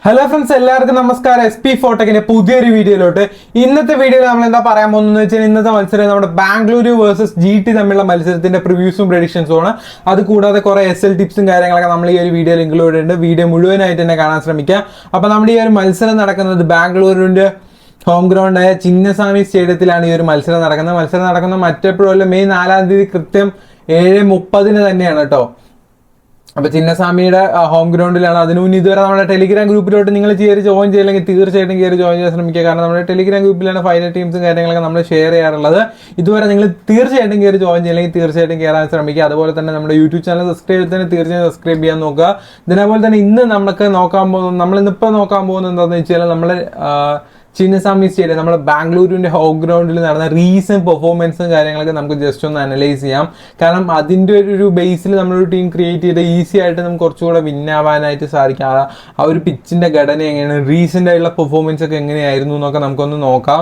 Hello friends, എല്ലാവർക്കും നമസ്കാരം. SP ഫോട്ടെക്കിന്റെ പുതിയൊരു വീഡിയോയിലോട്ട്. ഇന്നത്തെ വീഡിയോയിൽ നമ്മൾ എന്താ പറയാൻ പോകുന്നത് വെച്ചാൽ, ഇന്നത്തെ മത്സരം നമ്മുടെ ബാംഗ്ലൂരു വേഴ്സസ് GT തമ്മിലുള്ള മത്സരത്തിന്റെ പ്രിവ്യൂസും പ്രഡിക്ഷൻസും ആണ്. അത് കൂടാതെ കുറെ SL ടിപ്സും കാര്യങ്ങളൊക്കെ നമ്മൾ ഈ ഒരു വീഡിയോയിൽ ഇൻക്ലൂഡ് ഉണ്ട്. വീഡിയോ മുഴുവനായിട്ട് തന്നെ കാണാൻ ശ്രമിക്കുക. അപ്പൊ നമ്മുടെ ഈ ഒരു മത്സരം നടക്കുന്നത് ബാംഗ്ലൂരിന്റെ ഹോം ഗ്രൗണ്ടായ ചിന്നസ്വാമി സ്റ്റേഡിയത്തിലാണ് ഈ ഒരു മത്സരം നടക്കുന്നത്. മത്സരം നടക്കുന്ന മറ്റെപ്പോഴും മെയ് 4-ാം തീയതി കൃത്യം 7:30 തന്നെയാണ് കേട്ടോ. അപ്പൊ ചിന്നസ്വാമിയുടെ ഹോം ഗ്രൗണ്ടിലാണ്. അതിനു മുന്നേ ഇതുവരെ നമ്മുടെ ടെലിഗ്രാം ഗ്രൂപ്പിലോട്ട് നിങ്ങൾ കയറി ജോയിൻ ചെയ്യില്ലെങ്കിൽ തീർച്ചയായിട്ടും കയറി ജോയിൻ ചെയ്യാൻ ശ്രമിക്കുക. കാരണം നമ്മുടെ ടെലിഗ്രാം ഗ്രൂപ്പിലാണ് ഫൈനൽ ടീംസും കാര്യങ്ങളൊക്കെ നമ്മൾ ഷെയർ ചെയ്യാറുള്ളത്. ഇതുവരെ നിങ്ങൾ തീർച്ചയായിട്ടും കയറി ജോയിൻ ചെയ്യില്ലെങ്കിൽ തീർച്ചയായിട്ടും കയറാൻ ശ്രമിക്കുക. അതുപോലെ തന്നെ നമ്മുടെ യൂട്യൂബ് ചാനൽ സബ്സ്ക്രൈബ് ചെയ്ത് തന്നെ തീർച്ചയായും സബ്സ്ക്രൈബ് ചെയ്യാൻ നോക്കുക. ഇതിനേപോലെ തന്നെ ഇന്ന് നമ്മളിന്നിപ്പോൾ നോക്കാൻ പോകുന്നത് എന്താണെന്ന് വെച്ചാൽ, നമ്മൾ ചിന്നസ്വാമി സ്റ്റേഡിയം നമ്മുടെ ബാംഗ്ലൂരിന്റെ ഹോം ഗ്രൗണ്ടിൽ നടന്ന റീസെന്റ് പെർഫോമൻസും കാര്യങ്ങളൊക്കെ നമുക്ക് ജസ്റ്റ് ഒന്ന് അനലൈസ് ചെയ്യാം. കാരണം അതിന്റെ ഒരു ബേസിൽ നമ്മളൊരു ടീം ക്രിയേറ്റ് ചെയ്ത് ഈസി ആയിട്ട് നമുക്ക് കുറച്ചുകൂടെ വിന്നാവാനായിട്ട് സാധിക്കും. ആ ഒരു പിച്ചിന്റെ ഘടന എങ്ങനെയാണ്, റീസെന്റ് ആയിട്ടുള്ള പെർഫോമൻസ് ഒക്കെ എങ്ങനെയായിരുന്നു എന്നൊക്കെ നമുക്കൊന്ന് നോക്കാം.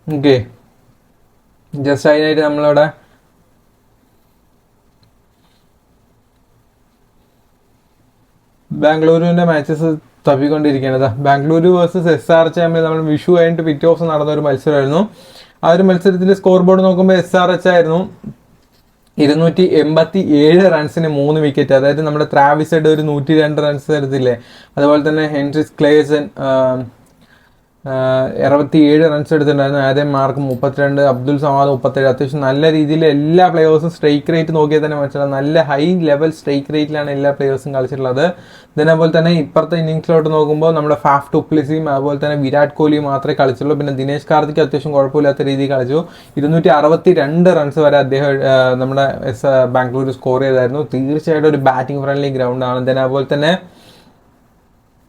ഓക്കെ, ജസ്റ്റ് അതിനായിട്ട് നമ്മളിവിടെ ബാംഗ്ലൂരിന്റെ മാച്ചസ് തപ്പിക്കൊണ്ടിരിക്കുന്നത്. ബാംഗ്ലൂരു വേഴ്സസ് SRH തമ്മിൽ നമ്മൾ വിഷു കഴിഞ്ഞിട്ട് പിറ്റേ ദിവസം നടന്ന ഒരു മത്സരമായിരുന്നു. ആ ഒരു മത്സരത്തിൽ സ്കോർ ബോർഡ് നോക്കുമ്പോൾ SRH ആയിരുന്നു 287 റൺസിന് 3 വിക്കറ്റ്. അതായത് നമ്മുടെ ട്രാവിസ് ഹെഡ് ഒരു 102 റൺസ് എടുത്തില്ലേ. അതുപോലെ തന്നെ ഹെൻറിസ് ക്ലേസൺ 67 റൺസ് എടുത്തിട്ടുണ്ടായിരുന്നു. ആദ്യം മാർക്ക് 32, അബ്ദുൽ സമാദ് 37. അത്യാവശ്യം നല്ല രീതിയിൽ എല്ലാ പ്ലേയേഴ്സും സ്ട്രൈക്ക് റേറ്റ് നോക്കിയാൽ തന്നെ മനസ്സിലാവും, നല്ല ഹൈ ലെവൽ സ്ട്രൈക്ക് റേറ്റിലാണ് എല്ലാ പ്ലേയേഴ്സും കളിച്ചിട്ടുള്ളത്. ഇതിനേപോലെ തന്നെ ഇപ്പുറത്തെ ഇന്നിങ്സിലോട്ട് നോക്കുമ്പോൾ നമ്മുടെ ഫാഫ് ഡുപ്ലിസിയും അതുപോലെ തന്നെ വിരാട് കോഹ്ലിയും മാത്രമേ കളിച്ചുള്ളൂ. പിന്നെ ദിനേശ് കാർത്തിക് അത്യാവശ്യം കുഴപ്പമില്ലാത്ത രീതിയിൽ കളിച്ചു. 262 റൺസ് വരെ അദ്ദേഹം നമ്മുടെ ബാംഗ്ലൂർ സ്കോർ ചെയ്തായിരുന്നു. തീർച്ചയായിട്ടും ഒരു ബാറ്റിംഗ് ഫ്രണ്ട്ലി ഗ്രൗണ്ടാണ്. ഇതിനേപോലെ തന്നെ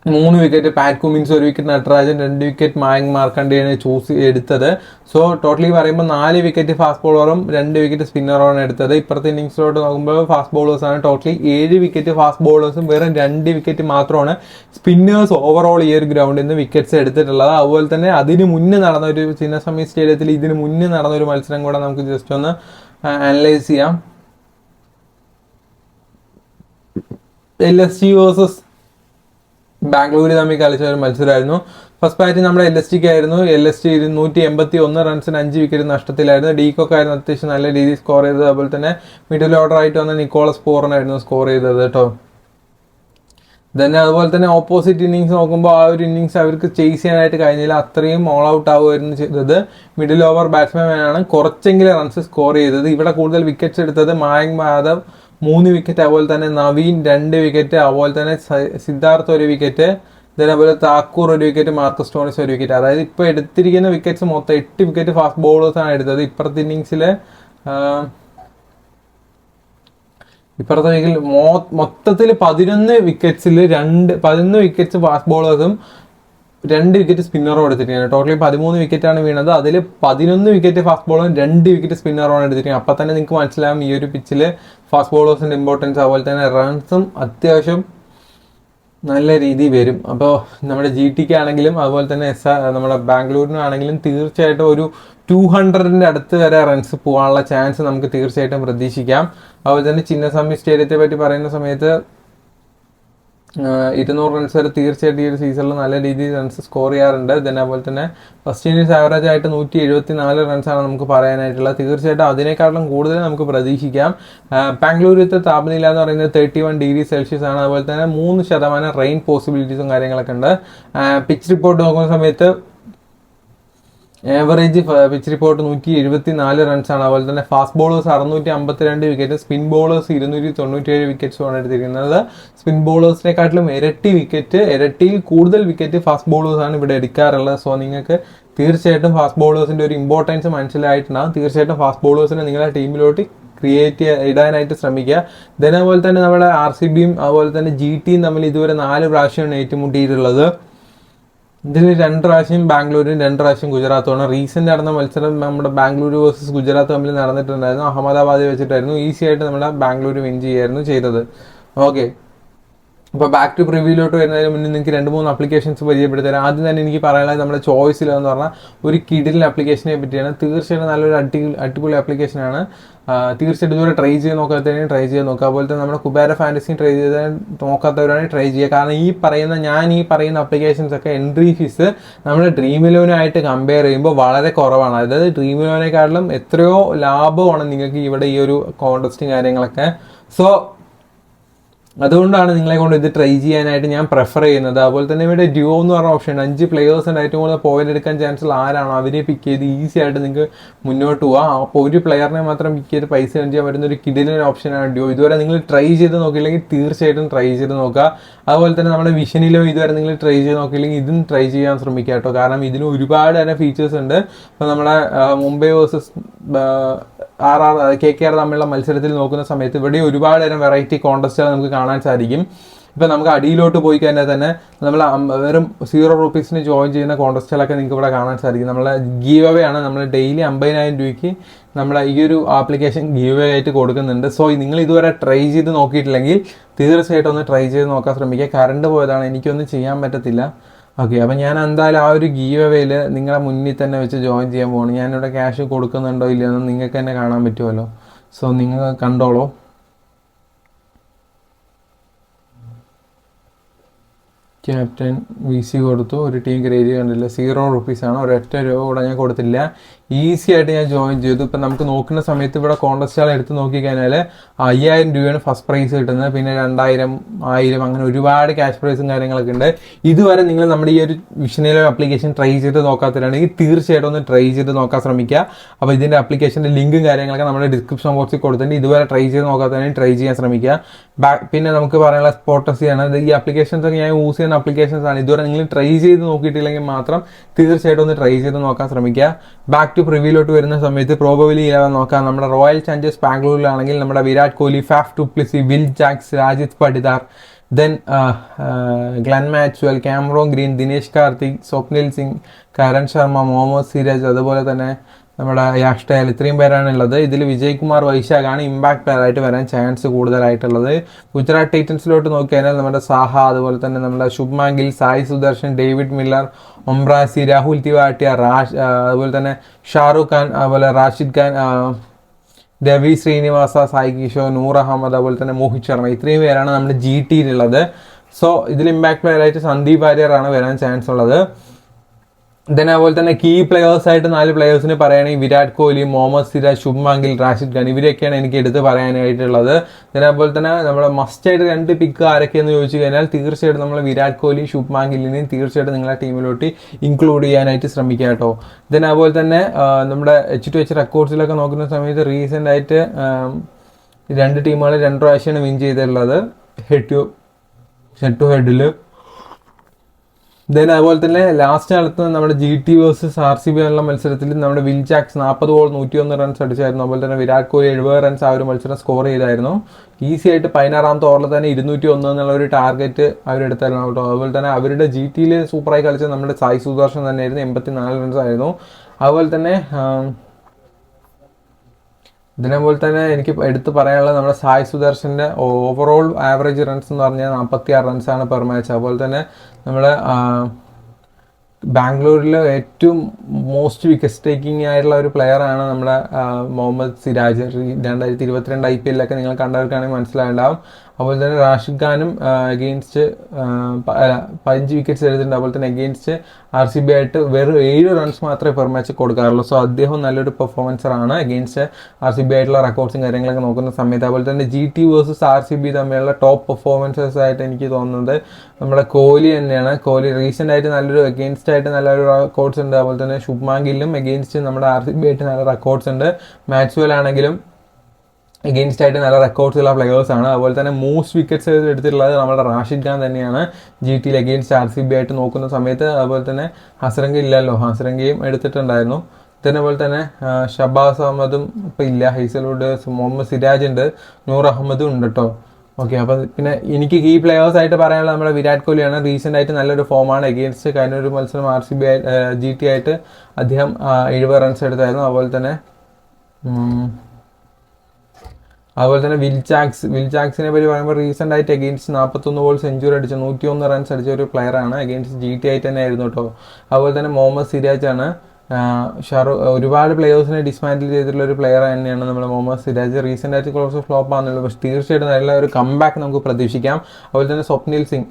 3 wicket Pat Cummins, 1 wicket Natarajan, 2 wicket Mayank മാർക്കണ്ടയാണ് ചൂസ് എടുത്തത്. സോ ടോട്ടലി പറയുമ്പോൾ 4 വിക്കറ്റ് ഫാസ്റ്റ് ബോളറും 2 വിക്കറ്റ് സ്പിന്നറുമാണ് എടുത്തത്. ഇപ്പുറത്തെ ഇന്നിങ്സിലോട്ട് നോക്കുമ്പോൾ ഫാസ്റ്റ് ബോളേഴ്സാണ്. ടോട്ടലി 7 വിക്കറ്റ് ഫാസ്റ്റ് ബോളേഴ്സും വെറും 2 വിക്കറ്റ് മാത്രമാണ് സ്പിന്നേഴ്സ് ഓവറോൾ ഈ ഒരു ഗ്രൗണ്ടിൽ നിന്ന് വിക്കറ്റ്സ് എടുത്തിട്ടുള്ളത്. അതുപോലെ തന്നെ അതിന് മുന്നേ നടന്ന ഒരു ചിന്നസ്വാമി സ്റ്റേഡിയത്തിൽ ഇതിന് മുന്നേ നടന്ന ഒരു മത്സരം കൂടെ നമുക്ക് ജസ്റ്റ് ഒന്ന് അനലൈസ് ചെയ്യാം. LSG വേഴ്സസ് ബാംഗ്ലൂർ തമ്മിൽ കളിച്ച ഒരു മത്സരമായിരുന്നു. ഫസ്റ്റ് ബാറ്റിംഗ് നമ്മുടെ LSGക്ക് ആയിരുന്നു. LSG 281 റൺസിന് 5 വിക്കറ്റ് നഷ്ടത്തിലായിരുന്നു. ഡീകോക്ക് ആയിരുന്നു അത്യാവശ്യം നല്ല രീതിയിൽ സ്കോർ ചെയ്തത്. അതുപോലെ തന്നെ മിഡിൽ ഓർഡർ ആയിട്ട് വന്ന നിക്കോളസ് പൂറനായിരുന്നു സ്കോർ ചെയ്തത് കേട്ടോ. തന്നെ അതുപോലെ തന്നെ ഓപ്പോസിറ്റ് ഇന്നിങ്സ് നോക്കുമ്പോൾ ആ ഒരു ഇന്നിങ്സ് അവർക്ക് ചേസ് ചെയ്യാനായിട്ട് കഴിഞ്ഞില്ല. അത്രയും ഓൾ ഔട്ട് ആവുമായിരുന്നു ചെയ്തത്. മിഡിൽ ഓവർ ബാറ്റ്സ്മാനാണ് കുറച്ചെങ്കിലും റൺസ് സ്കോർ ചെയ്തത്. ഇവിടെ കൂടുതൽ വിക്കറ്റ്സ് എടുത്തത് മായങ്ക് മാധവ് 3 വിക്കറ്റ്, അതുപോലെ തന്നെ നവീൻ 2 വിക്കറ്റ്, അതുപോലെ തന്നെ സിദ്ധാർത്ഥ് 1 വിക്കറ്റ്, അതേപോലെ Thakur 1 wicket, Marcus Stoinis 1 wicket. അതായത് ഇപ്പോൾ എടുത്തിരിക്കുന്ന വിക്കറ്റ്സ് മൊത്തം 8 വിക്കറ്റ് ഫാസ്റ്റ് ബോളേഴ്സാണ് എടുത്തത്. ഇപ്പുറത്തെ ഇന്നിങ്സിൽ മൊത്തത്തിൽ 11 വിക്കറ്റ്സ് ഫാസ്റ്റ് ബോളേഴ്സും 2 വിക്കറ്റ് സ്പിന്നറും എടുത്തിരിക്കുകയാണ്. ടോട്ടലി 13 വിക്കറ്റാണ് വീണത്. അതിൽ 11 വിക്കറ്റ് ഫാസ്റ്റ് ബോളറും 2 വിക്കറ്റ് സ്പിന്നറുമാണ് എടുത്തിരിക്കുന്നത്. അപ്പം തന്നെ നിങ്ങൾക്ക് മനസ്സിലാവും ഈ ഒരു പിച്ചിൽ ഫാസ്റ്റ് ബോളേഴ്സിൻ്റെ ഇമ്പോർട്ടൻസ്. അതുപോലെ തന്നെ റൺസും അത്യാവശ്യം നല്ല രീതിയിൽ വരും. അപ്പോൾ നമ്മുടെ GTക്ക് ആണെങ്കിലും അതുപോലെ തന്നെ നമ്മുടെ ബാംഗ്ലൂരിനാണെങ്കിലും തീർച്ചയായിട്ടും ഒരു 200ന്റെ അടുത്ത് വരെ റൺസ് പോകാനുള്ള ചാൻസ് നമുക്ക് തീർച്ചയായിട്ടും പ്രതീക്ഷിക്കാം. അതുപോലെ തന്നെ ചിന്നസ്വാമി സ്റ്റേഡിയത്തെ പറ്റി പറയുന്ന സമയത്ത് 200 റൺസ് വരെ തീർച്ചയായിട്ടും ഈ ഒരു സീസണിൽ നല്ല രീതിയിൽ റൺസ് സ്കോർ ചെയ്യാറുണ്ട്. അതേപോലെ തന്നെ ഫസ്റ്റ് ഇന്നിങ്സ് ആവറേജ് ആയിട്ട് 174 റൺസാണ് നമുക്ക് പറയാനായിട്ടുള്ളത്. തീർച്ചയായിട്ടും അതിനേക്കാളും കൂടുതൽ നമുക്ക് പ്രതീക്ഷിക്കാം. ബാംഗ്ലൂരിലത്തെ താപനില എന്ന് പറയുന്നത് 31 ഡിഗ്രി സെൽഷ്യസ് ആണ്. അതുപോലെ തന്നെ 3% റെയിൻ പോസിബിലിറ്റീസും കാര്യങ്ങളൊക്കെ ഉണ്ട്. പിച്ച് റിപ്പോർട്ട് നോക്കുന്ന സമയത്ത് ആവറേജ് പിച്ച് റിപ്പോർട്ട് 174 റൺസാണ്. അതുപോലെ തന്നെ fast bowlers 652 wicket, spin bowlers 297 വിക്കറ്റ്സുമാണ് എടുത്തിരിക്കുന്നത്. സ്പിൻ ബോളേഴ്സിനെക്കാട്ടിലും ഇരട്ടിയിൽ കൂടുതൽ വിക്കറ്റ് ഫാസ്റ്റ് ബോളേഴ്സാണ് ഇവിടെ എടുക്കാറുള്ളത്. സോ നിങ്ങൾക്ക് തീർച്ചയായിട്ടും ഫാസ്റ്റ് ബോളേഴ്സിന്റെ ഒരു ഇമ്പോർട്ടൻസ് മനസ്സിലായിട്ടുണ്ടാകും. തീർച്ചയായിട്ടും ഫാസ്റ്റ് ബോളേഴ്സിനെ നിങ്ങളുടെ ടീമിലോട്ട് ഇടാനായിട്ട് ശ്രമിക്കുക. ഇതേപോലെ തന്നെ നമ്മുടെ RCBയും അതുപോലെ തന്നെ GTയും തമ്മിൽ ഇതുവരെ 4 പ്രാവശ്യമാണ് ഏറ്റുമുട്ടിയിട്ടുള്ളത്. ഇതിൽ 2 പ്രാവശ്യം ബാംഗ്ലൂരും 2 പ്രാവശ്യം ഗുജറാത്തുമാണ്. റീസെന്റ് നടന്ന മത്സരം നമ്മുടെ ബാംഗ്ലൂർ വേഴ്സസ് ഗുജറാത്ത് തമ്മിൽ നടന്നിട്ടുണ്ടായിരുന്നു. അഹമ്മദാബാദിൽ വെച്ചിട്ടായിരുന്നു. ഈസി ആയിട്ട് നമ്മുടെ ബാംഗ്ലൂർ വിൻ ചെയ്യുകയായിരുന്നു ചെയ്തത്. ഓക്കെ, അപ്പോൾ ബാക്ക് ടു പ്രിവ്യൂലോട്ട് വരുന്നതിന് മുന്നേ നിങ്ങൾക്ക് 2-3 ആപ്ലിക്കേഷൻസ് പരിചയപ്പെടുത്തരാം. ആദ്യം തന്നെ എനിക്ക് പറയാനുള്ളത് നമ്മുടെ ചോയ്സിലെന്ന് പറഞ്ഞാൽ ഒരു കിഡിലിൻ ആപ്ലിക്കേഷനെ പറ്റിയാണ്. തീർച്ചയായിട്ടും നല്ലൊരു അടിപൊളി ആപ്ലിക്കേഷനാണ്. തീർച്ചയായിട്ടും ഇതുവരെ ട്രൈ ചെയ്ത് നോക്കാത്തവരെയും ട്രൈ ചെയ്ത് നോക്കുക. അതുപോലെ തന്നെ നമ്മുടെ കുബേര ഫാൻറ്റസിയും ട്രൈ ചെയ്ത് നോക്കാത്തവരാണെങ്കിൽ ട്രൈ ചെയ്യുക. കാരണം ഞാൻ ഈ പറയുന്ന ആപ്ലിക്കേഷൻസ് ഒക്കെ എൻട്രി ഫീസ് നമ്മുടെ ഡ്രീം ഇലവനുമായിട്ട് കമ്പയർ ചെയ്യുമ്പോൾ വളരെ കുറവാണ്. അതായത് ഡ്രീം ഇലവനെക്കാട്ടിലും എത്രയോ ലാഭമാണ് നിങ്ങൾക്ക് ഇവിടെ ഈ ഒരു കോൺടെസ്റ്റും കാര്യങ്ങളൊക്കെ. സോ അതുകൊണ്ടാണ് നിങ്ങളെ കൊണ്ട് ഇത് ട്രൈ ചെയ്യാനായിട്ട് ഞാൻ പ്രിഫർ ചെയ്യുന്നത്. അതുപോലെ തന്നെ ഇവിടെ ഡ്യൂ എന്ന് പറഞ്ഞ ഓപ്ഷൻ ഉണ്ട്. 5 പ്ലെയേഴ്സിൻ്റെ ഏറ്റവും കൂടുതൽ പോയിന്റ് എടുക്കാൻ ചാൻസ് ഉള്ള ആരാണോ അവരെ പിക്ക് ചെയ്ത് ഈസി ആയിട്ട് നിങ്ങൾക്ക് മുന്നോട്ട് പോകാം. അപ്പോൾ ഒരു പ്ലെയറിനെ മാത്രം പിക്ക് ചെയ്ത് പൈസ ഏൺ ചെയ്യാൻ പറ്റുന്ന ഒരു കിടിലൻ ഓപ്ഷനാണ് ഡ്യൂ. ഇതുവരെ നിങ്ങൾ ട്രൈ ചെയ്ത് നോക്കിയില്ലെങ്കിൽ തീർച്ചയായിട്ടും ട്രൈ ചെയ്ത് നോക്കുക. അതുപോലെ തന്നെ നമ്മുടെ വിഷനിലോ ഇതുവരെ നിങ്ങൾ ട്രൈ ചെയ്ത് നോക്കിയില്ലെങ്കിൽ ഇതും ട്രൈ ചെയ്യാൻ ശ്രമിക്കുക കേട്ടോ. കാരണം ഇതിന് ഒരുപാട് തന്നെ ഫീച്ചേഴ്സ് ഉണ്ട്. ഇപ്പോൾ നമ്മുടെ മുംബൈ വേഴ്സസ് KKR തമ്മിലുള്ള മത്സരത്തിൽ നോക്കുന്ന സമയത്ത് ഇവിടെ ഒരുപാട് തരം വെറൈറ്റി കോൺടെസ്റ്റുകൾ നമുക്ക് കാണാൻ സാധിക്കും. ഇപ്പം നമുക്ക് അടിയിലോട്ട് പോയി കഴിഞ്ഞാൽ തന്നെ നമ്മൾ വെറും 0 rupees ജോയിൻ ചെയ്യുന്ന കോൺടെസ്റ്റുകളൊക്കെ നിങ്ങൾക്ക് ഇവിടെ കാണാൻ സാധിക്കും. നമ്മളെ ഗീവ് അവേ ആണ്. നമ്മൾ ഡെയിലി 50,000 രൂപയ്ക്ക് നമ്മളെ ഈ ഒരു ആപ്ലിക്കേഷൻ ഗീവ് അവേ ആയിട്ട് കൊടുക്കുന്നുണ്ട്. സോ നിങ്ങൾ ഇതുവരെ ട്രൈ ചെയ്ത് നോക്കിയിട്ടില്ലെങ്കിൽ തീർച്ചയായിട്ടും ഒന്ന് ട്രൈ ചെയ്ത് നോക്കാൻ ശ്രമിക്കുക. കറണ്ട് പോയതാണ്, എനിക്കൊന്നും ചെയ്യാൻ പറ്റത്തില്ല. ഓക്കെ, അപ്പം ഞാൻ എന്തായാലും ആ ഒരു ഗീവ് അവേയിൽ നിങ്ങളെ മുന്നിൽ തന്നെ വെച്ച് ജോയിൻ ചെയ്യാൻ പോകണം. ഞാനിവിടെ ക്യാഷ് കൊടുക്കുന്നുണ്ടോ ഇല്ലയെന്ന് നിങ്ങൾക്ക് തന്നെ കാണാൻ പറ്റുമല്ലോ. സോ നിങ്ങൾ കണ്ടോളൂ. ക്യാപ്റ്റൻ VC കൊടുത്തു, ഒരു ടീം ക്രിയേറ്റ് കണ്ടില്ല. 0 rupees ആണ്, ഒരൊറ്റ രൂപ കൂടെ ഞാൻ കൊടുത്തില്ല. ഈസി ആയിട്ട് ഞാൻ ജോയിൻ ചെയ്തു. ഇപ്പം നമുക്ക് നോക്കുന്ന സമയത്ത് ഇവിടെ കോൺടെസ്റ്റുകൾ എടുത്ത് നോക്കിക്കഴിഞ്ഞാൽ 5,000 രൂപയാണ് ഫസ്റ്റ് പ്രൈസ് കിട്ടുന്നത്. പിന്നെ 2,000, 1,000 അങ്ങനെ ഒരുപാട് ക്യാഷ് പ്രൈസും കാര്യങ്ങളൊക്കെ ഉണ്ട്. ഇതുവരെ നിങ്ങൾ നമ്മുടെ ഈ ഒരു വിഷനിലോ ആപ്ലിക്കേഷൻ ട്രൈ ചെയ്ത് നോക്കാത്തവരാണെങ്കിൽ തീർച്ചയായിട്ടും ഒന്ന് ട്രൈ ചെയ്ത് നോക്കാൻ ശ്രമിക്കുക. അപ്പോൾ ഇതിൻ്റെ ആപ്ലിക്കേഷൻ്റെ ലിങ്കും കാര്യങ്ങളൊക്കെ നമ്മുടെ ഡിസ്ക്രിപ്ഷൻ ബോക്സിൽ കൊടുത്തിട്ട് ഇതുവരെ ട്രൈ ചെയ്ത് നോക്കാത്തവരാണെങ്കിൽ ട്രൈ ചെയ്യാൻ ശ്രമിക്കുക. പിന്നെ നമുക്ക് പറയാനുള്ള സ്പോട്ടസിയാണ്. ഈ ആപ്ലിക്കേഷൻസ് ഒക്കെ ഞാൻ യൂസ് ചെയ്യുന്ന ആപ്ലിക്കേഷൻസ് ആണ്. ഇതുവരെ നിങ്ങൾ ട്രൈ ചെയ്ത് നോക്കിയിട്ടില്ലെങ്കിൽ മാത്രം തീർച്ചയായിട്ടും ഒന്ന് ട്രൈ ചെയ്ത് നോക്കാൻ ശ്രമിക്കുക. ബാക്ക് ടു പ്രിവ്യൂലോട്ട് വരുന്ന സമയത്ത് പ്രോബബിലി 11 നോക്കാം. നമ്മുടെ റോയൽ ചാലഞ്ചേഴ്സ് ബാംഗ്ലൂരിലാണെങ്കിൽ നമ്മുടെ Virat Kohli, Faf du Plessis, Will Jacks, Rajat Patidar, then Glenn Maxwell, Cameron Green, Dinesh Karthik, Swapnil Singh, Karan Sharma, Mohammed Siraj, അതുപോലെ തന്നെ നമ്മുടെ യാഷ് ടയൽ, ഇത്രയും പേരാണ് ഉള്ളത്. ഇതിൽ വിജയ് കുമാർ വൈശാഖാണ് ഇമ്പാക്ട് പ്ലെയർ ആയിട്ട് വരാൻ ചാൻസ് കൂടുതലായിട്ടുള്ളത്. ഗുജറാത്ത് ടൈറ്റൻസിലോട്ട് നോക്കിക്കഴിഞ്ഞാൽ നമ്മുടെ സാഹ, അതുപോലെ തന്നെ നമ്മുടെ ശുഭ്മാൻ ഗിൽ, സായി സുദർശൻ, ഡേവിഡ് മില്ലർ, ഒംബ്രാസി, രാഹുൽ തിവാട്ടിയ, അതുപോലെ തന്നെ ഷാറുഖ് ഖാൻ, അതുപോലെ റാഷിദ് ഖാൻ, രവി ശ്രീനിവാസ, സായി കിഷോർ, നൂർ അഹമ്മദ്, അതുപോലെ തന്നെ മോഹിത് ശർമ്മ, ഇത്രയും പേരാണ് നമ്മുടെ GT യിലുള്ളത്. സോ ഇതിൽ ഇമ്പാക്ട് പ്ലെയർ ആയിട്ട് സന്ദീപ് വാര്യറാണ് വരാൻ ചാൻസ് ഉള്ളത്. ദെൻ അതുപോലെ തന്നെ കീ പ്ലെയേഴ്സായിട്ട് 4 പ്ലെയേഴ്സിന് പറയുകയാണെങ്കിൽ വിരാട് കോഹ്ലി, മുഹമ്മദ് സിരാജ്, ശുഭ്മാൻ ഗിൽ, റാഷിദ് ഖാൻ, ഇവരൊക്കെയാണ് എനിക്ക് എടുത്ത് പറയാനായിട്ടുള്ളത്. ദെൻ അതുപോലെ തന്നെ നമ്മുടെ മസ്റ്റായിട്ട് 2 പിക്ക് ആരൊക്കെയെന്ന് ചോദിച്ചു കഴിഞ്ഞാൽ തീർച്ചയായിട്ടും നമ്മൾ വിരാട് കോഹ്ലി, ശുഭ്മാൻ ഗില്ലിനെയും തീർച്ചയായിട്ടും നിങ്ങളെ ടീമിലോട്ട് ഇൻക്ലൂഡ് ചെയ്യാനായിട്ട് ശ്രമിക്കുക കേട്ടോ. ദെൻ അതുപോലെ തന്നെ നമ്മുടെ H2H റെക്കോർഡ്സിലൊക്കെ നോക്കുന്ന സമയത്ത് റീസെൻ്റ് ആയിട്ട് 2 ടീമുകൾ 2 പ്രാവശ്യമാണ് വിൻ ചെയ്തിട്ടുള്ളത് ഹെഡ് ടു ഹെഡിൽ. ദെൻ അതുപോലെ തന്നെ ലാസ്റ്റ് നടത്തുന്ന നമ്മുടെ GT വേഴ്സസ് RCB എന്നുള്ള മത്സരത്തിൽ നമ്മുടെ വിൽ ജാക്സ് 40 ബോൾ 101 റൺസ് അടിച്ചായിരുന്നു. അതുപോലെ തന്നെ വിരാട് കോഹ്ലി 70 റൺസ് ആ ഒരു മത്സരം സ്കോർ ചെയ്തായിരുന്നു. ഈസി ആയിട്ട് 16ാമത്തെ ഓവറിൽ തന്നെ 201 എന്നുള്ള ഒരു ടാർഗറ്റ് അവരെടുത്തായിരുന്നു കേട്ടോ. അതുപോലെ തന്നെ അവരുടെ GT സൂപ്പറായി കളിച്ച നമ്മുടെ സായി സുദർശൻ തന്നെയായിരുന്നു, 84 റൺസ് ആയിരുന്നു. അതുപോലെ തന്നെ ഇതിനെപോലെ തന്നെ എനിക്ക് എടുത്ത് പറയാനുള്ളത് നമ്മുടെ സായി സുദർശൻ്റെ ഓവറോൾ ആവറേജ് റൺസ് എന്ന് പറഞ്ഞാൽ 46 റൺസാണ് പെർ മാച്ച്. അതുപോലെ തന്നെ നമ്മുടെ ബാംഗ്ലൂരിൽ ഏറ്റവും മോസ്റ്റ് വിക്കറ്റ് ടേക്കിംഗ് ആയിട്ടുള്ള ഒരു പ്ലെയറാണ് നമ്മുടെ മുഹമ്മദ് സിരാജ്. 2022 IPL നിങ്ങൾ കണ്ടവർക്കാണെങ്കിൽ മനസ്സിലായിട്ടുണ്ടാവും. അതുപോലെ തന്നെ റാഷിദ് ഖാനും അഗെയിൻസ്റ്റ് 15 വിക്കറ്റ്സ് എടുത്തിട്ടുണ്ട്. അതുപോലെ തന്നെ അഗെയിൻസ്റ്റ് RCB ആയിട്ട് വെറും 7 റൺസ് മാത്രമേ പെർ മാച്ച് കൊടുക്കാറുള്ളൂ. സോ അദ്ദേഹം നല്ലൊരു പെർഫോമൻസറാണ് അഗെയിൻസ്റ്റ് RCB ആയിട്ടുള്ള റെക്കോർഡ്സും കാര്യങ്ങളൊക്കെ നോക്കുന്ന സമയത്ത്. അതുപോലെ തന്നെ GT വേഴ്സസ് RCB തമ്മിലുള്ള ടോപ്പ് പെർഫോമൻസേഴ്സ് ആയിട്ട് എനിക്ക് തോന്നുന്നത് നമ്മുടെ കോഹ്ലി തന്നെയാണ്. കോഹ്ലി റീസെൻ്റ് ആയിട്ട് നല്ലൊരു അഗെയിൻസ്റ്റ് ആയിട്ട് നല്ലൊരു റെക്കോർഡ്സ് ഉണ്ട്. അതുപോലെ തന്നെ ശുഭ്മാൻ ഗില്ലും അഗെയിൻസ്റ്റ് നമ്മുടെ RCB ആയിട്ട് നല്ല റെക്കോർഡ്സ് ഉണ്ട്. മാക്സ്വെൽ ആണെങ്കിലും അഗെയിൻസ്റ്റ് ആയിട്ട് നല്ല റെക്കോർഡ്സ് ഉള്ള പ്ലെയേഴ്സാണ്. അതുപോലെ തന്നെ മോസ്റ്റ് വിക്കറ്റ്സ് എടുത്തിട്ടുള്ളത് നമ്മുടെ റാഷിദ് ഖാൻ തന്നെയാണ് GT അഗെയിൻസ്റ്റ് RCB ആയിട്ട് നോക്കുന്ന സമയത്ത്. അതുപോലെ തന്നെ ഹസരംഗ ഇല്ലല്ലോ, ഹസരംഗയും എടുത്തിട്ടുണ്ടായിരുന്നു. അതേപോലെ തന്നെ ഷബാസ് അഹമ്മദും ഇപ്പം ഇല്ല, ഹൈസൽവുഡ്, മുഹമ്മദ് സിരാജ് ഉണ്ട്, നൂർ അഹമ്മദും ഉണ്ട് കേട്ടോ. ഓക്കെ, അപ്പം പിന്നെ എനിക്ക് ഈ പ്ലെയേഴ്സായിട്ട് പറയാനുള്ളത് നമ്മുടെ വിരാട് കോഹ്ലിയാണ്. റീസെൻ്റ് ആയിട്ട് നല്ലൊരു ഫോമാണ്. അഗെയിൻസ്റ്റ് കഴിഞ്ഞ ഒരു മത്സരം RCB GT ആയിട്ട് അദ്ദേഹം 70 റൺസ് എടുത്തായിരുന്നു. അതുപോലെ തന്നെ അതുപോലെ തന്നെ വിൽ ജാക്സിനെ പറ്റി പറയുമ്പോൾ റീസെൻ്റ് ആയിട്ട് അഗെയിൻസ്റ്റ് 41 ബോൾ സെഞ്ചുറി അടിച്ച 101 റൺസ് അടിച്ച ഒരു പ്ലെയറാണ്. അഗെയിൻസ്റ്റ് GT ആയിട്ട് തന്നെ ആയിരുന്നു കേട്ടോ. അതുപോലെ തന്നെ മുഹമ്മദ് സിരാജ് ആണ്. ഒരുപാട് പ്ലെയേഴ്സിനെ ഡിസ്മാൻഡിൽ ചെയ്തിട്ടുള്ള ഒരു പ്ലെയർ തന്നെയാണ് നമ്മുടെ മുഹമ്മദ് സിരാജ്. റീസെൻ്റ് ആയിട്ട് കുറച്ച് ഫ്ലോപ്പ് ആണെന്നുള്ളത്, പക്ഷേ തീർച്ചയായിട്ടും നല്ല ഒരു കംബാക്ക് നമുക്ക് പ്രതീക്ഷിക്കാം. അതുപോലെ തന്നെ സ്വപ്നിൽ സിംഗ്,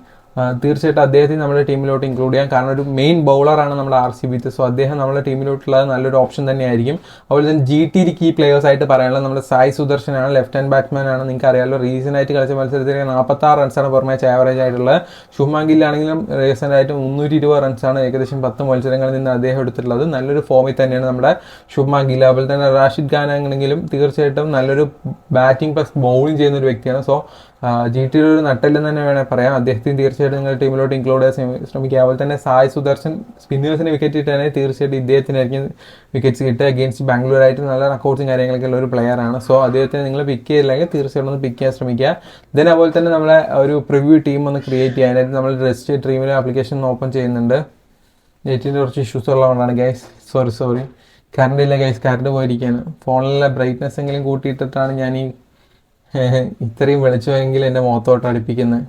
തീർച്ചയായിട്ടും അദ്ദേഹത്തിന് നമ്മുടെ ടീമിലോട്ട് ഇൻക്ലൂഡ് ചെയ്യാം. കാരണം ഒരു മെയിൻ ബൗളറാണ് നമ്മുടെ RCB. സോ അദ്ദേഹം നമ്മുടെ ടീമിലോട്ടുള്ളത് നല്ലൊരു ഓപ്ഷൻ തന്നെയായിരിക്കും. അതുപോലെ തന്നെ GT കീ പ്ലെയേഴ്സ് ആയിട്ട് പറയാനുള്ളത് നമ്മുടെ സായ് സുദർശനാണ്. ലെഫ്റ്റ് ഹാൻഡ് ബാറ്റ്സ്മാൻ ആണ്. നിങ്ങൾക്ക് അറിയാമല്ലോ, റീസെൻ്റ് ആയിട്ട് കളിച്ച മത്സരത്തിൽ 46 റൺസാണ് പെർ മാച്ച് ആവറേജ് ആയിട്ടുള്ളത്. ശുഭ്മാൻ ഗില്ലാണെങ്കിലും റീസെൻ്റ് ആയിട്ട് 320 റൺസാണ് ഏകദേശം 10 മത്സരങ്ങളിൽ നിന്ന് അദ്ദേഹം എടുത്തിട്ടുള്ളത്. നല്ലൊരു ഫോമിൽ തന്നെയാണ് നമ്മുടെ ശുഭ്മാൻ ഗിൽ. അതുപോലെ തന്നെ റാഷിദ് ഖാൻ ആണെങ്കിലും തീർച്ചയായിട്ടും നല്ലൊരു ബാറ്റിംഗ് പ്ലസ് ബൗളിംഗ് ചെയ്യുന്ന ഒരു വ്യക്തിയാണ്. സോ GT ഒരു നട്ടെല്ലെന്ന് തന്നെ വേണമെങ്കിൽ പറയാം. അദ്ദേഹത്തിന് തീർച്ചയായിട്ടും നിങ്ങളുടെ ടീമിലോട്ട് ഇൻക്ലൂഡ് ചെയ്യാൻ ശ്രമിക്കുക. അതുപോലെ തന്നെ സായ് സുദർശൻ സ്പിന്നേഴ്സിന് വിക്കറ്റ് കിട്ടാനായി തീർച്ചയായിട്ടും ഇദ്ദേഹത്തിനായിരിക്കും വിക്കറ്റ്സ് കിട്ടുക. അഗെയിൻസ്റ്റ് ബാംഗ്ലൂർ ആയിട്ട് നല്ല റെക്കോർഡ്സും കാര്യങ്ങളൊക്കെ ഉള്ള ഒരു പ്ലെയർ ആണ്. സോ അദ്ദേഹത്തിന് നിങ്ങൾ പിക്ക് ചെയ്തില്ലെങ്കിൽ തീർച്ചയായിട്ടും ഒന്ന് പിക്ക് ചെയ്യാൻ ശ്രമിക്കുക. ദെൻ അതുപോലെ തന്നെ നമ്മളെ ഒരു പ്രിവ്യൂ ടീം ഒന്ന് ക്രിയേറ്റ് ചെയ്യാനായിട്ട് നമ്മൾ രജിസ്റ്റർ ഡ്രീമിലെ ആപ്ലിക്കേഷൻ ഓപ്പൺ ചെയ്യുന്നുണ്ട്. നെറ്റിൻ്റെ കുറച്ച് ഇഷ്യൂസ് ഉള്ളതുകൊണ്ടാണ് ഗൈസ്, സോറി. കറണ്ട് ഇല്ല ഗൈസ്, കറണ്ട് പോയിരിക്കുകയാണ്. ഫോണിലെ ബ്രൈറ്റ്നെസ് എങ്കിലും കൂട്ടിയിട്ടിട്ടാണ് ഞാൻ ഈ ഇത്രയും വെളിച്ചമെങ്കിൽ എൻ്റെ മുഖത്തോട്ട് അടുപ്പിക്കുന്നത്.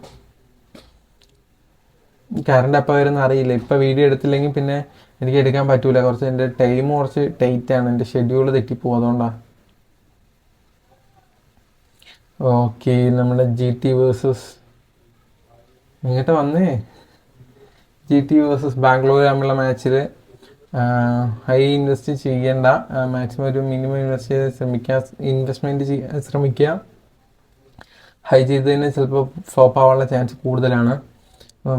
കറണ്ട് എപ്പോൾ വരുന്ന അറിയില്ല. ഇപ്പം വീഡിയോ എടുത്തില്ലെങ്കിൽ പിന്നെ എനിക്ക് എടുക്കാൻ പറ്റൂല. കുറച്ച് എൻ്റെ ടൈം കുറച്ച് ടൈറ്റാണ്, എൻ്റെ ഷെഡ്യൂൾ തെറ്റിപ്പോകും, അതുകൊണ്ടാണ്. ഓക്കെ, നമ്മുടെ GT വേഴ്സസ് ഇങ്ങോട്ട് വന്നേ. GT വേഴ്സസ് ബാംഗ്ലൂർ തമ്മിലുള്ള മാച്ചിൽ ഹൈ ഇൻവെസ്റ്റ് ചെയ്യേണ്ട, മാക്സിമം ഒരു മിനിമം ഇൻവെസ്റ്റ്മെൻറ്റ് ചെയ്യാൻ ശ്രമിക്കുക. ഹൈ ചെയ്ത് തന്നെ ചിലപ്പോൾ ഫ്ലോപ്പ് ആവാനുള്ള ചാൻസ് കൂടുതലാണ്.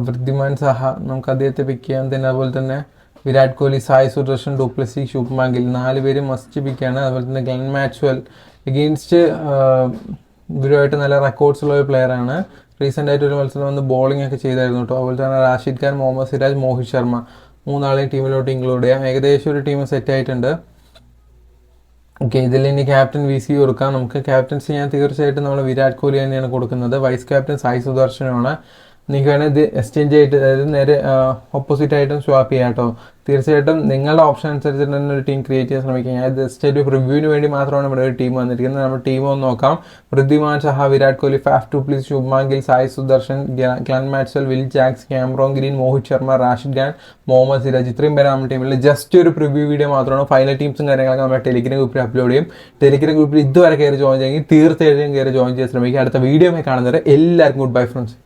വൃദ്ധിമാൻ സാഹ നമുക്ക് അദ്ദേഹത്തെ പിക്ക് ചെയ്യാം. തന്നെ അതുപോലെ തന്നെ വിരാട് കോഹ്ലി, സായ് സുദർശൻ, ഡുപ്ലസി, ശുഭ്മാൻ ഗിൽ 4 പേരും മസ്റ്റ് പിക്കാണ്. അതുപോലെ തന്നെ ഗ്ലെൻ മാക്സ്വെൽ എഗെയിൻസ്റ്റ് ഇവരുമായിട്ട് നല്ല റെക്കോർഡ്സ് ഉള്ള ഒരു പ്ലെയറാണ്. റീസെൻ്റ് ആയിട്ട് ഒരു മത്സരം വന്ന് ബോളിംഗ് ഒക്കെ ചെയ്തായിരുന്നു കേട്ടോ. അതുപോലെ തന്നെ റാഷിദ് ഖാൻ, മുഹമ്മദ് സിരാജ്, മോഹിത് ശർമ്മ 3 ടീമിലോട്ട് ഇൻക്ലൂഡ് ചെയ്യാം. ഏകദേശം ഒരു ടീം സെറ്റ് ആയിട്ടുണ്ട്. ഓക്കെ, ഇതിൽ ഇനി ക്യാപ്റ്റൻ VC കൊടുക്കാം. നമുക്ക് ക്യാപ്റ്റൻസി ഞാൻ തീർച്ചയായിട്ടും നമ്മൾ വിരാട് കോഹ്ലി തന്നെയാണ് കൊടുക്കുന്നത്. വൈസ് ക്യാപ്റ്റൻ സായ് സുദർശനുമാണ്. നിങ്ങൾക്ക് വേണമെങ്കിൽ ഇത് എക്സ്ചേഞ്ച് ആയിട്ട്, അതായത് നേരെ ഓപ്പോസിറ്റ് ആയിട്ടും സ്വാപ്പ് ചെയ്യാം കേട്ടോ. തീർച്ചയായിട്ടും നിങ്ങളുടെ ഓപ്ഷൻ അനുസരിച്ചിട്ട് തന്നെ ഒരു ടീം ക്രിയേറ്റ് ചെയ്യാൻ ശ്രമിക്കുക. ഞാൻ ജസ്റ്റ് ഒരു റിവ്യൂവിന് വേണ്ടി മാത്രമാണ് ഇവിടെ ഒരു ടീം വന്നിരിക്കുന്നത്. നമ്മുടെ ടീം ഒന്ന് നോക്കാം. Wriddhiman Saha, Virat Kohli, Faf du Plessis, Shubman Gill, Sai Sudharsan, Glenn Maxwell, Will Jacks, Cameron Green, Mohit Sharma, Rashid Khan, Mohammed Siraj, ഇത്രയും പേരാണ് നമ്മുടെ ടീമിൽ. ജസ്റ്റ് ഒരു പ്രിവ്യൂ വീഡിയോ മാത്രമാണ്. ഫൈനൽ ടീംസും കാര്യങ്ങളൊക്കെ നമ്മുടെ ടെലിഗ്രാം ഗ്രൂപ്പിൽ അപ്ലോഡ് ചെയ്യും. ടെലിഗ്രാം ഗ്രൂപ്പിൽ ഇതുവരെ കയറി ജോയിൻ ചെയ്യുമെങ്കിൽ തീർച്ചയായിട്ടും കയറി ജോയിൻ ചെയ്യാൻ ശ്രമിക്കുക. അടുത്ത വീഡിയോ കാണുന്നവരെ എല്ലാവർക്കും ഗുഡ് ബൈ ഫ്രണ്ട്സ്.